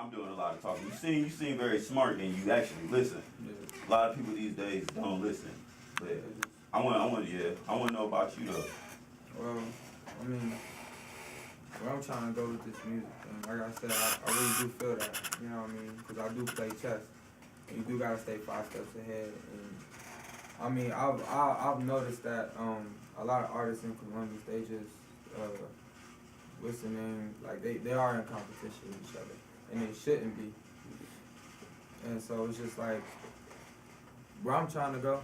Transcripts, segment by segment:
I'm doing a lot of talking. You seem very smart and you actually listen. Yeah. A lot of people these days don't listen. But I want to know about you though. Well, I mean, where I'm trying to go with this music thing, like I said, I really do feel that, you know what I mean? Because I do play chess. And you do gotta stay 5 steps ahead. And I mean, I've noticed that a lot of artists in Columbus, they just what's the name? Like they are in competition with each other, and they shouldn't be. And so it's just like where I'm trying to go.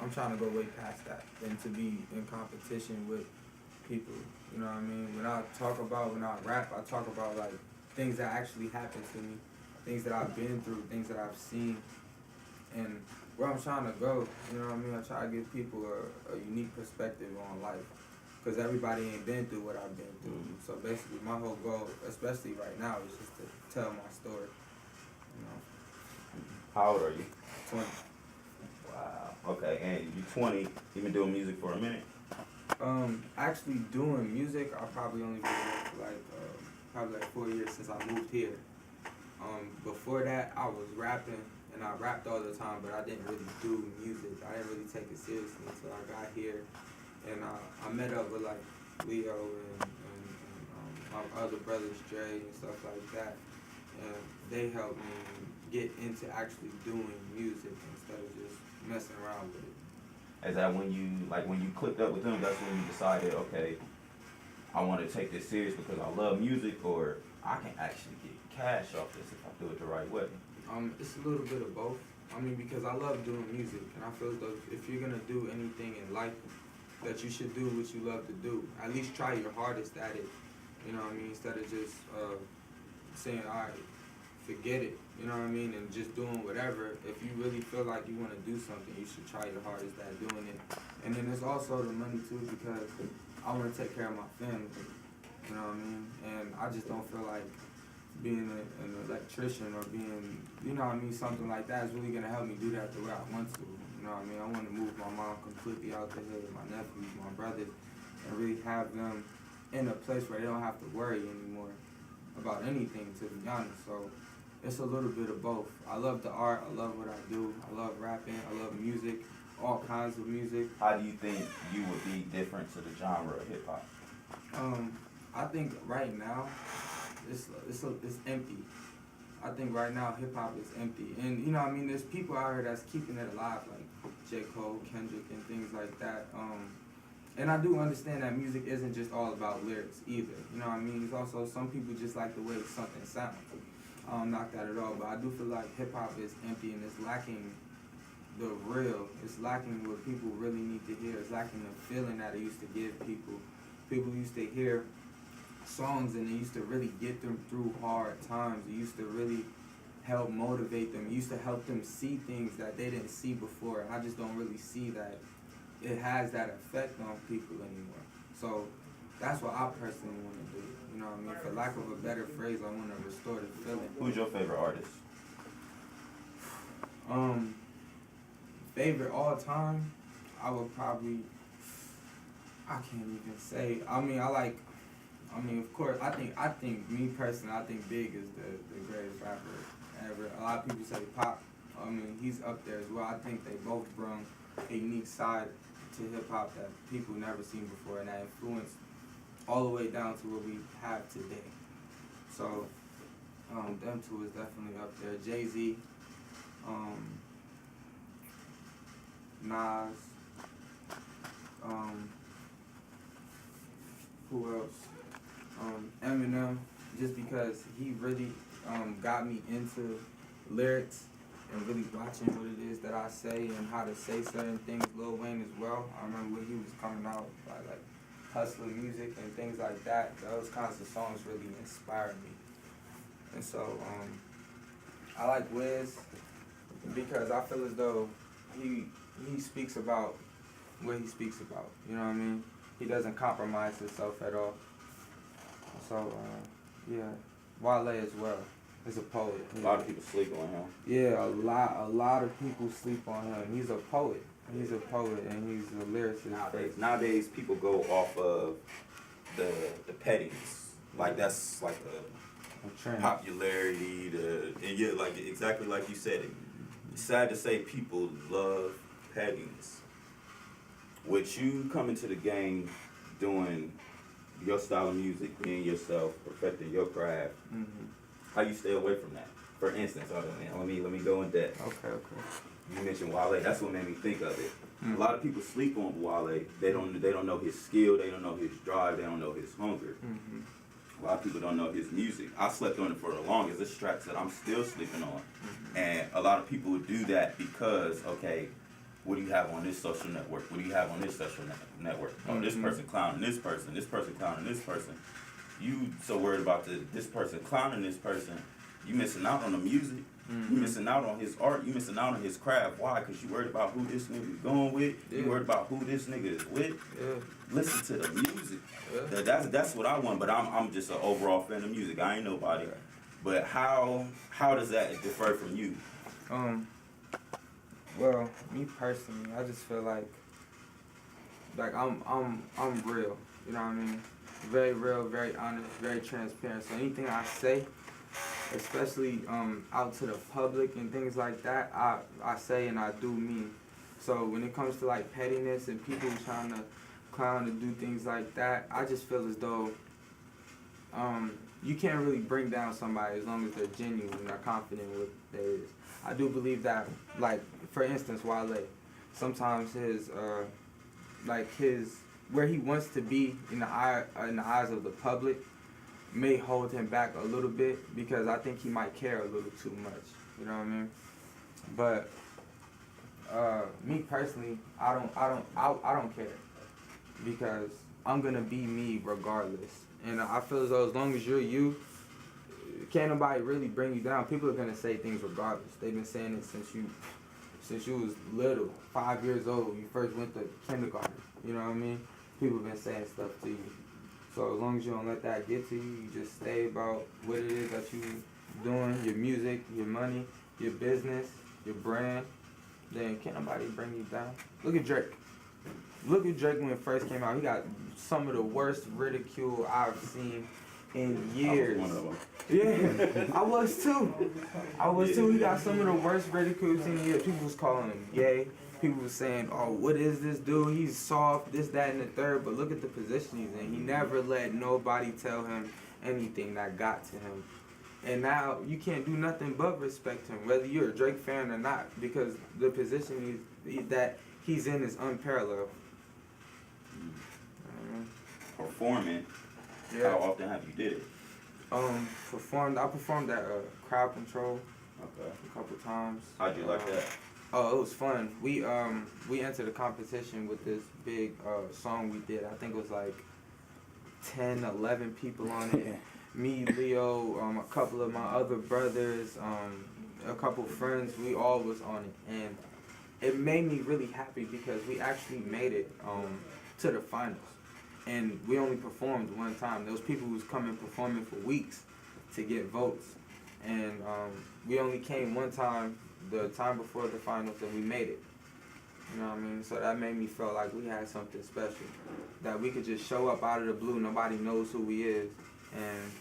I'm trying to go way past that and to be in competition with people. You know what I mean? When I rap, I talk about like things that actually happened to me, things that I've been through, things that I've seen, and where I'm trying to go. You know what I mean? I try to give people a unique perspective on life, because everybody ain't been through what I've been through. So basically, my whole goal, especially right now, is just to tell my story. You know, How old are you? 20. Wow. Okay, and you 20. You been doing music for a minute. Actually doing music, I probably only been doing it for like probably like 4 years since I moved here. Before that, I was rapping, and I rapped all the time, but I didn't really do music. I didn't really take it seriously until I got here, and I met up with like Leo and my other brothers, Dre and stuff like that, and they helped me get into actually doing music instead of just messing around with it. Is that when you clicked up with them? That's when you decided, okay, I want to take this serious because I love music, or I can actually get cash off this if I do it the right way. It's a little bit of both. I mean, because I love doing music, and I feel as though if you're gonna do anything in life, that you should do what you love to do. At least try your hardest at it. You know what I mean? Instead of just saying, all right, forget it. You know what I mean? And just doing whatever. If you really feel like you want to do something, you should try your hardest at doing it. And then there's also the money too, because I want to take care of my family. You know what I mean? And I just don't feel like being an electrician or being, you know what I mean, something like that is really going to help me do that the way I want to. You know what I mean? I want to move my mom completely out the hood, my nephews, my brothers, and really have them in a place where they don't have to worry anymore about anything, to be honest. So it's a little bit of both. I love the art. I love what I do. I love rapping. I love music, all kinds of music. How do you think you would be different to the genre of hip hop? I think right now it's empty. I think right now hip hop is empty, and you know what I mean. There's people out here that's keeping it alive, like J. Cole, Kendrick, and things like that. And I do understand that music isn't just all about lyrics either. You know what I mean? It's also some people just like the way something sounds. I don't knock that at all, but I do feel like hip hop is empty and it's lacking the real. It's lacking what people really need to hear. It's lacking the feeling that it used to give people. People used to hear songs and it used to really get them through hard times. It used to really help motivate them. It used to help them see things that they didn't see before. And I just don't really see that it has that effect on people anymore. So that's what I personally want to do. You know what I mean? For lack of a better phrase, I want to restore the feeling. Who's your favorite artist? Favorite all time, I would probably, I can't even say. I mean, of course, I think me personally, I think Big is the greatest rapper ever. A lot of people say Pop. I mean, he's up there as well. I think they both brought a unique side to hip hop that people never seen before, and that influenced all the way down to what we have today. So, them two is definitely up there. Jay-Z, Nas, who else? Eminem, just because he really got me into lyrics and really watching what it is that I say and how to say certain things. Lil Wayne as well. I remember when he was coming out by like hustler music and things like that. Those kinds of songs really inspired me. And so I like Wiz because I feel as though he speaks about what he speaks about. You know what I mean? He doesn't compromise himself at all. So yeah, Wale as well. He's a poet. A lot of people sleep on him. Yeah, a lot of people sleep on him. He's a poet. He's a poet and he's a lyricist. Nowadays people go off of the pettiness. Like that's like trend. popularity, and yeah, like exactly like you said. It's sad to say people love pettiness. With you coming to the game, doing your style of music, being yourself, perfecting your craft, how you stay away from that? For instance, let me go in depth. Okay. You mentioned Wale. That's what made me think of it. Mm-hmm. A lot of people sleep on Wale. They don't know his skill. They don't know his drive. They don't know his hunger. Mm-hmm. A lot of people don't know his music. I slept on it for the longest. There's tracks that I'm still sleeping on, and a lot of people would do that because, okay, what do you have on this social network? What do you have on this social network? Oh, this person clowning this person clowning this person. You so worried about this person clowning this person, you missing out on the music. You missing out on his art. You missing out on his craft. Why? Because you worried about who this nigga is going with. Yeah. You worried about who this nigga is with. Yeah. Listen to the music. Yeah. That's what I want. But I'm just an overall fan of music. I ain't nobody. But how does that differ from you? Well, me personally, I just feel like I'm real. You know what I mean? Very real, very honest, very transparent. So anything I say, especially out to the public and things like that, I say and I do mean. So when it comes to like pettiness and people trying to clown and do things like that, I just feel as though you can't really bring down somebody as long as they're genuine and they're confident with what they is. I do believe that, like for instance, Wale, sometimes his where he wants to be in the eyes of the public may hold him back a little bit because I think he might care a little too much. You know what I mean? But me personally, I don't care because I'm gonna be me regardless. And I feel as though as long as you're you, can't nobody really bring you down. People are gonna say things regardless. They've been saying it since you was little, 5 years old. You first went to kindergarten. You know what I mean? People have been saying stuff to you. So as long as you don't let that get to you, you just stay about what it is that you doing, your music, your money, your business, your brand, then can't nobody bring you down. Look at Drake. Look at Drake when it first came out. He got some of the worst ridicule I've seen in years. I was one of them. Yeah, I was too. He got some of the worst ridicule in years. People was calling him gay. People was saying, oh, what is this dude? He's soft, this, that, and the third. But look at the position he's in. He never let nobody tell him anything that got to him. And now you can't do nothing but respect him, whether you're a Drake fan or not, because the position that he's in is unparalleled. Performing. Yeah. How often have you did it? I performed at Crowd Control Okay. a couple times. How'd you like that? Oh, it was fun. We entered a competition with this big song we did. I think it was like 10, 11 people on it. Me, Leo, a couple of my other brothers, a couple friends, we all was on it. And it made me really happy because we actually made it to the finals. And we only performed one time. Those people was coming performing for weeks to get votes. And we only came one time, the time before the finals, and we made it. You know what I mean? So that made me feel like we had something special. That we could just show up out of the blue, nobody knows who we is and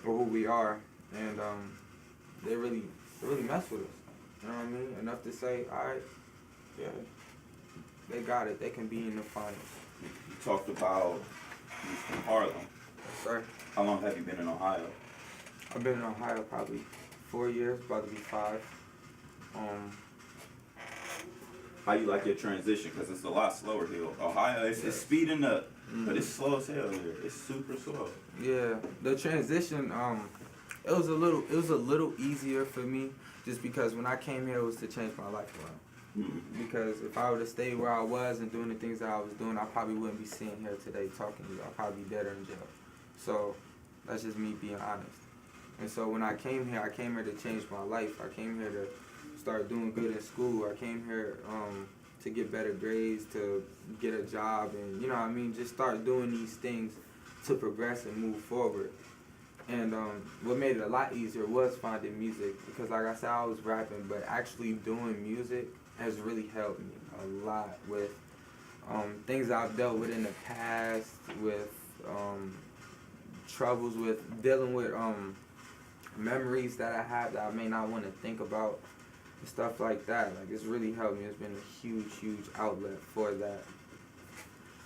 or who we are. And they really mess with us. You know what I mean? Enough to say, alright, yeah, they got it. They can be in the finals. You talked about you from Harlem. Yes, sir. How long have you been in Ohio? I've been in Ohio probably 4 years, about to be 5. How you like your transition? Because it's a lot slower here. Ohio, it's speeding up, but it's slow as hell here. It's super slow. Yeah, the transition, it was a little easier for me, just because when I came here, it was to change my life around. Because if I were to stay where I was and doing the things that I was doing, I probably wouldn't be sitting here today talking to you. I'd probably be dead or in jail. So that's just me being honest. And so when I came here to change my life. I came here to start doing good in school. I came here to get better grades, to get a job, and you know what I mean, just start doing these things to progress and move forward. And what made it a lot easier was finding music, because like I said, I was rapping, but actually doing music has really helped me a lot with things I've dealt with in the past, with troubles with dealing with memories that I have that I may not want to think about and stuff like that. Like, it's really helped me. It's been a huge outlet for that.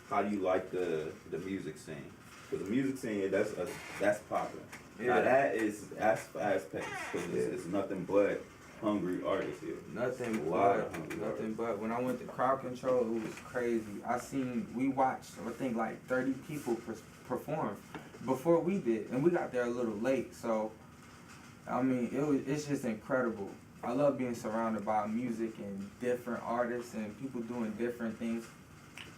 How do you like the music scene? Because the music scene, that's popular. Yeah. Now that's fast paced. Because it's nothing but hungry artists here. Nothing Nothing but. When I went to Crowd Control, it was crazy. We watched, I think, like 30 people perform before we did, and we got there a little late. So, I mean, it's just incredible. I love being surrounded by music and different artists and people doing different things.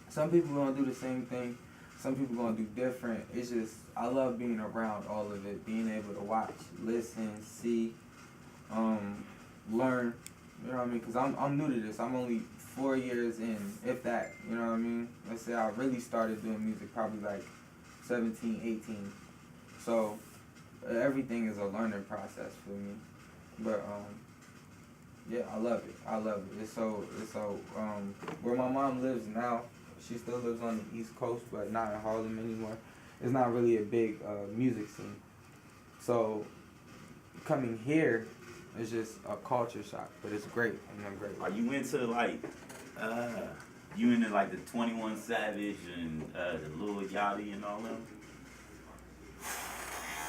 Some people gonna do the same thing. Some people gonna do different. It's just, I love being around all of it, being able to watch, listen, see, learn. You know what I mean? Because I'm new to this. I'm only 4 years in, if that. You know what I mean? Let's say I really started doing music probably like 17, 18. So everything is a learning process for me. But yeah, I love it. It's so where my mom lives now, she still lives on the East Coast, but not in Harlem anymore. It's not really a big music scene. So coming here is just a culture shock, but it's great, and I'm great. Are you into like the 21 Savage and the Lil Yachty and all them?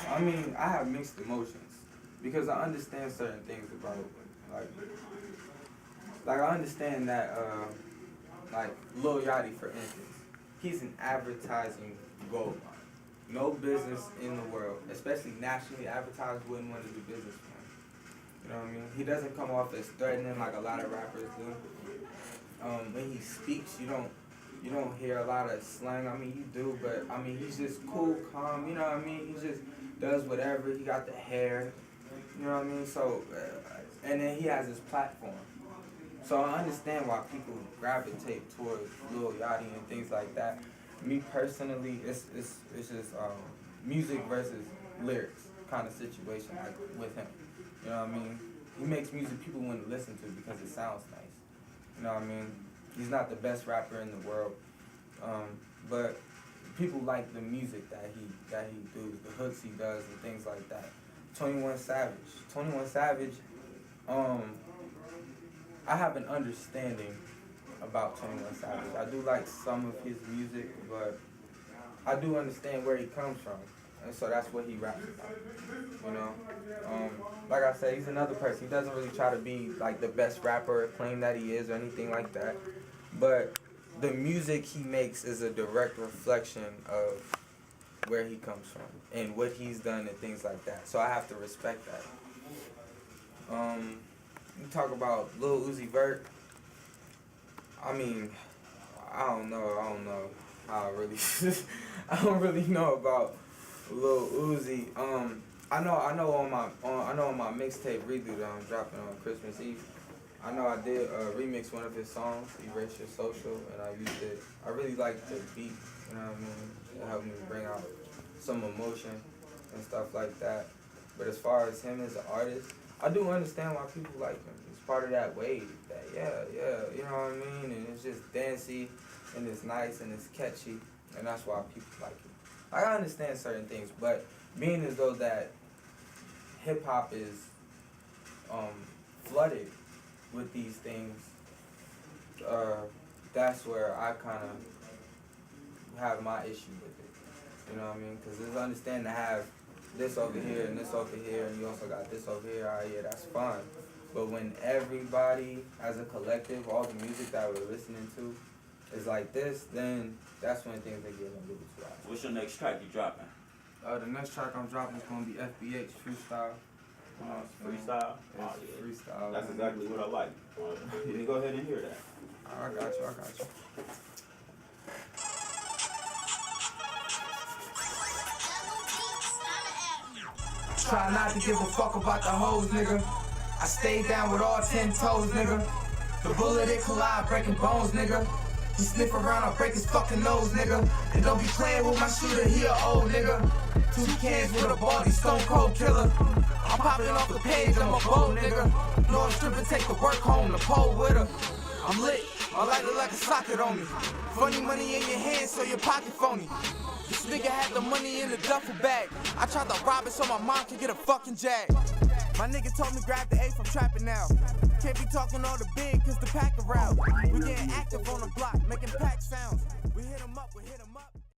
I mean, I have mixed emotions because I understand certain things about like I understand that like Lil Yachty, for instance, he's an advertising gold mine. No business in the world, especially nationally advertised, wouldn't want to do business with him. You know what I mean? He doesn't come off as threatening like a lot of rappers do. When he speaks, you don't hear a lot of slang. I mean, you do, but I mean, he's just cool, calm. You know what I mean? He just does whatever. He got the hair. You know what I mean? So, and then he has his platform. So I understand why people gravitate towards Lil Yachty and things like that. Me personally, it's just music versus lyrics kind of situation, like with him. You know what I mean? He makes music people want to listen to because it sounds nice. You know what I mean? He's not the best rapper in the world, but people like the music that he does, the hooks he does, and things like that. 21 Savage. I have an understanding about 21 Savage. I do like some of his music, but I do understand where he comes from, and so that's what he raps about. You know, like I said, he's another person. He doesn't really try to be like the best rapper or claim that he is or anything like that, but the music he makes is a direct reflection of where he comes from and what he's done and things like that. So I have to respect that. You talk about Lil Uzi Vert. I mean, I don't know how I really I don't really know about Lil Uzi. I know on my mixtape Redo that I'm dropping on Christmas Eve. I know I did remix one of his songs, Erase Your Social, and I used it. I really like the beat, you know what I mean? It helped me bring out some emotion and stuff like that. But as far as him as an artist, I do understand why people like him. It's part of that wave that, yeah, you know what I mean? And it's just dancey, and it's nice, and it's catchy, and that's why people like it. I understand certain things, but being as though that hip-hop is flooded with these things, that's where I kind of have my issue with it. You know what I mean? Because it's understand to have this over here and this over here, and you also got this over here. All right, yeah, that's fine. But when everybody, as a collective, all the music that we're listening to is like this, then that's when things are getting a little too high. What's your next track you dropping? The next track I'm dropping is gonna be FBH Freestyle. Freestyle? It's freestyle. That's exactly what I like. Let me go ahead and hear that. I got you. Try not to give a fuck about the hoes, nigga. I stay down with all 10 toes, nigga. The bullet it collide, breaking bones, nigga. He sniff around, I'll break his fucking nose, nigga. And don't be playing with my shooter, he a old nigga. 2 cans with a baldy, stone cold killer. I'm popping off the page, I'm a bold nigga. No, I'm stripping, take the work home, the pole with her. I'm lit, I light it like a socket on me. Funny money in your hand, so your pocket phony. This nigga had the money in the duffel bag. I tried to rob it so my mom could get a fucking jag. My nigga told me grab the A from trapping now. Can't be talking all the big cause the pack around. We getting active on the block, making pack sounds. We hit 'em up, we hit 'em up.